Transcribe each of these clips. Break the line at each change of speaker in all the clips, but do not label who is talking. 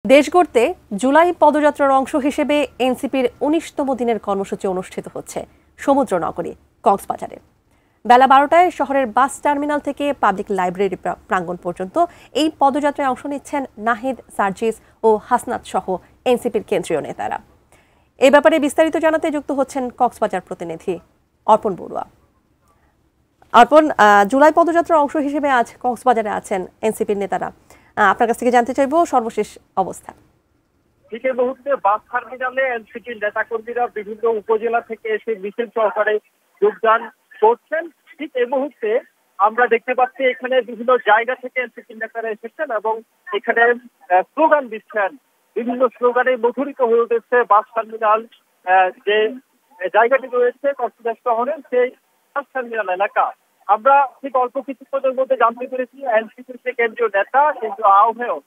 দেশ গড়তে জুলাই পদযাত্রার অংশ হিসেবে এনসিপির ১৯তম দিনের কর্মসূচি অনুষ্ঠিত হচ্ছে সমুদ্রনগরী কক্সবাজারে। বেলা ১২টায় শহরের বাস টার্মিনাল থেকে পাবলিক লাইব্রেরি প্রাঙ্গণ পর্যন্ত এই পদযাত্রায় অংশ নিচ্ছেন নাহিদ, সার্জিস ও হাসনাত সহ এনসিপির কেন্দ্রীয় নেতারা। এ ব্যাপারে বিস্তারিত জানাতে যুক্ত হচ্ছেন কক্সবাজার প্রতিনিধি অর্পণ বড়ুয়া। অর্পণ, জুলাই পদযাত্রার অংশ হিসেবে আজ কক্সবাজারে আছেন এনসিপির নেতারা। আপনার কাছ থেকে জানতে চাইব সর্বশেষ অবস্থা।
ঠিক এই মুহূর্তে বাস টার্মিনালে এনসিপির নেতাকর্মীরা বিভিন্ন উপজেলা থেকে এসে মিছিল সহকারে যোগদান করছেন। ঠিক এই মুহূর্তে আমরা দেখতে পাচ্ছি এখানে বিভিন্ন জায়গা থেকে এনসিপির নেতারা এসেছেন এবং এখানে স্লোগান দিচ্ছেন। বিভিন্ন স্লোগানে মুখরিত হয়ে উঠেছে বাস টার্মিনাল, যে জায়গাটি রয়েছে কক্সবাজার শহরের সেই বাস টার্মিনাল এলাকা। আমরা ঠিক অল্প কিছুক্ষণের মধ্যে জানতে পেরেছি এনসিপির যে কেন্দ্রীয় নেতা, কেন্দ্রীয় আহ্বায়ক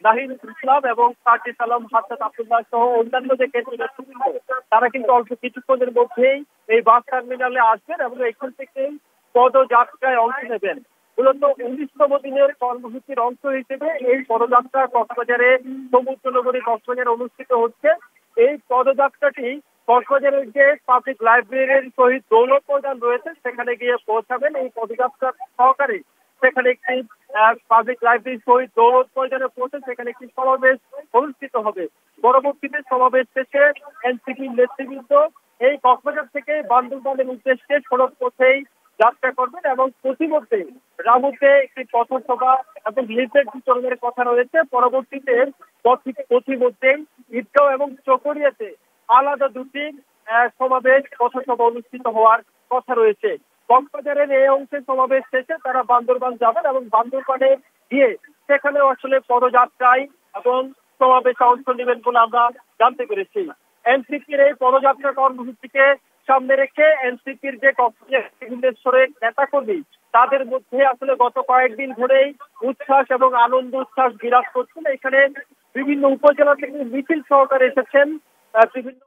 নাহিদ ইসলাম এবং সার্জিস আলম, হাসনাত আব্দুল্লাহ সহ অন্যান্য যে কেন্দ্রীয় নেতৃবৃন্দ, তারা কিন্তু অল্প কিছুক্ষণের মধ্যেই এই বাস টার্মিনালে আসবেন এবং এখান থেকেই পদযাত্রায় অংশ নেবেন। মূলত ১৯তম দিনের কর্মসূচির অংশ হিসেবে এই পদযাত্রা কক্সবাজারে সমুদ্রনগরী কক্সবাজারে অনুষ্ঠিত হচ্ছে। এই পদযাত্রাটি কক্সবাজারের যে পাবলিক লাইব্রেরির শহীদ দৌলত ময়দান রয়েছে সেখানে গিয়ে পৌঁছাবেন। এই পদযাত্রা সহকারে সেখানে একটি পাবলিক লাইব্রেরি শহীদ দৌলত ময়দানে পৌঁছে সেখানে একটি সমাবেশ অনুষ্ঠিত হবে। পরবর্তীতে সমাবেশ শেষে এনসিপির নেতৃবৃন্দ এই কক্সবাজার থেকে বান্দরবানের উদ্দেশ্যে সড়ক পথেই যাত্রা করবেন এবং প্রতিমধ্যে রামুতে একটি পথসভা এবং লিফলেট বিতরণের কথা রয়েছে। পরবর্তীতে প্রতিমধ্যেই ঈদগাঁও এবং চকরিয়াতে আলাদা দুটি সমাবেশ পথসভা অনুষ্ঠিত হওয়ার কথা রয়েছে। কক্সবাজারের এই অংশে সমাবেশ শেষে তারা বান্দরবান যাবেন এবং বান্দরবানে গিয়ে সেখানে আসলে পদযাত্রায় এবং সমাবেশে অংশ নেবেন বলে আমরা জানতে পেরেছি। এনসিপির এই পদযাত্রা কর্মসূচিকে সামনে রেখে এনসিপির যে কক্সবাজারের নেতাকর্মী, তাদের মধ্যে আসলে গত কয়েকদিন ধরেই উচ্ছ্বাস এবং আনন্দ উচ্ছ্বাস বিরাজ করছিল। এখানে বিভিন্ন উপজেলা থেকে মিছিল সহকারে এসেছেন বিভিন্ন